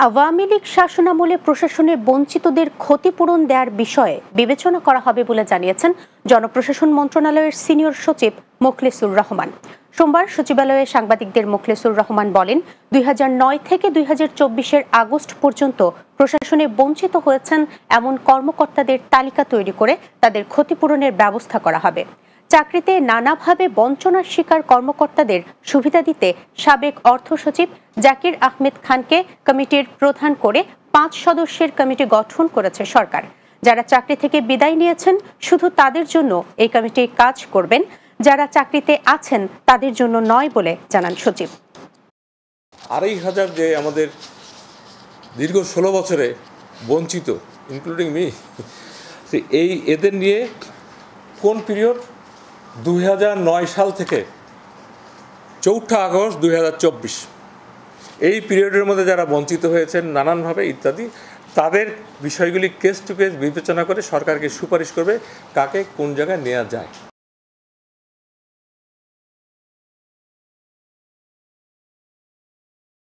আওয়ামী লীগ শাসনামলে প্রশাসনে বঞ্চিতদের ক্ষতিপূরণ দেওয়ার বিষয়ে বিবেচনা করা হবে বলে জানিয়েছেন জনপ্রশাসন মন্ত্রণালয়ের সিনিয়র সচিব মোখলেসুর রহমান। সোমবার সচিবালয়ে সাংবাদিকদের মোখলেসুর রহমান বলেন, 2009 থেকে 2024 আগস্ট পর্যন্ত প্রশাসনে বঞ্চিত হয়েছেন এমন কর্মকর্তাদের তালিকা তৈরি করে তাদের ক্ষতিপূরণের ব্যবস্থা করা হবে। চাকরিতে নানাভাবে বঞ্চনার শিকার কর্মকর্তাদের সুবিধা দিতে সাবেক অর্থ সচিব জাকির আহমেদ খানকে কমিটির প্রধান করে 5 সদস্যের কমিটি গঠন করেছে সরকার। যারা চাকরি থেকে বিদায় নিয়েছেন শুধু তাদের জন্য এই কমিটি কাজ করবেন, যারা চাকরিতে আছেন তাদের জন্য নয় বলে জানান সচিব। 2500 যে আমাদের দীর্ঘ 16 বছরে বঞ্চিত, ইনক্লুডিং মি, এদের নিয়ে কোন পিরিয়ড 2009 সাল থেকে 4 আগস্ট 2024 এই পিরিয়ডের মধ্যে যারা বঞ্চিত হয়েছেন নানানভাবে ইত্যাদি, তাদের বিষয়গুলি কেস টু কেস বিবেচনা করে সরকারকে সুপারিশ করবে কাকে কোন জায়গায় নেওয়া যায়।